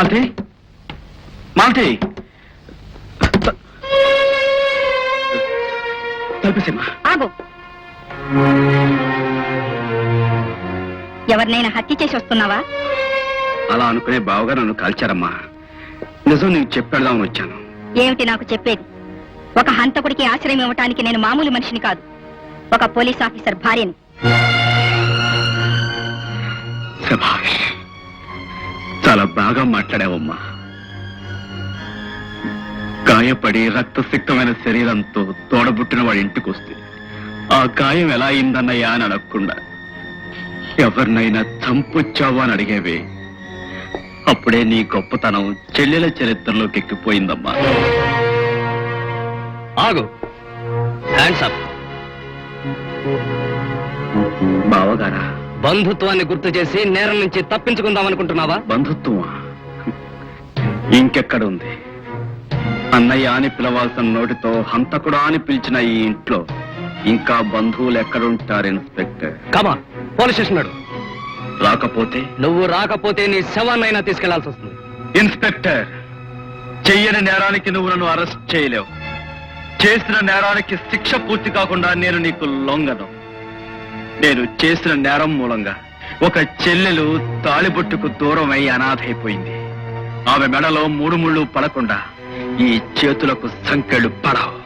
మాలతి మాలతి తలపేసేమ్మా. ఆగు. ఎవరినైనా హత్య చేసి వస్తున్నావా? అలా అనుకునే బావగా నన్ను కాల్చారమ్మా. నిజం నీకు చెప్పేద్దామని వచ్చాను. ఏమిటి నాకు చెప్పేది? ఒక హంతకుడికి ఆశ్రయం ఇవ్వటానికి నేను మామూలు మనిషిని కాదు, ఒక పోలీస్ ఆఫీసర్ భార్యని. శభాష్, చాలా బాగా మాట్లాడావమ్మా. గాయపడి రక్తసిక్తమైన శరీరంతో తోడబుట్టిన వాడి ఇంటికి వస్తే ఆ గాయం ఎలా అయిందన్నయ్యా అని అడగకుండా ఎవరినైనా చంపొచ్చావా అని అడిగేవే. అప్పుడే నీ గొప్పతనం చెల్లెల చరిత్రలోకి ఎక్కిపోయిందమ్మా. ఆగు. Hands up. బావగారా, బంధుత్వాన్ని గుర్తు చేసి నేరం నుంచి తప్పించుకుందాం అనుకుంటున్నావా? బంధుత్వమా? ఇంకెక్కడుంది? అన్నయ్య అని పిలవాల్సిన నోటితో హంతకుడా అని పిలిచిన ఈ ఇంట్లో ఇంకా బంధువులు ఎక్కడుంటారు ఇన్స్పెక్టర్? కమా, పోలీస్ స్టేషన్ నడు. రాకపోతే? నువ్వు రాకపోతే నీ శవాన్నైనా తీసుకెళ్లాల్సి వస్తుంది. ఇన్స్పెక్టర్, చెయ్యని నేరానికి నువ్వు నన్ను అరెస్ట్ చేయలేవు. చేసిన నేరానికి శిక్ష పూర్తి కాకుండా నేను నీకు లొంగను. నేను చేసిన నేరం మూలంగా ఒక చెల్లెలు తాళిబొట్టుకు దూరమై అనాథైపోయింది. ఆమె మెడలో 3 ముళ్ళు పడకుండా ఈ చేతులకు సంకెళ్ళు పడవు.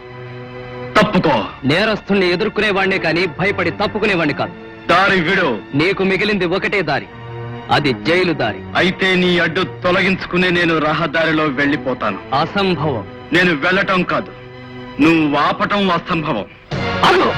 తప్పుకో. నేరస్తుల్ని ఎదుర్కొనేవాడినే కానీ భయపడి తప్పుకునేవాడిని కాదు. దారి విడు. నీకు మిగిలింది ఒకటే దారి, అది జైలు దారి. అయితే నీ అడ్డు తొలగించుకునే నేను రహదారిలో వెళ్ళిపోతాను. అసంభవం. నేను వెళ్ళటం కాదు, నువ్వు ఆపటం అసంభవం. అను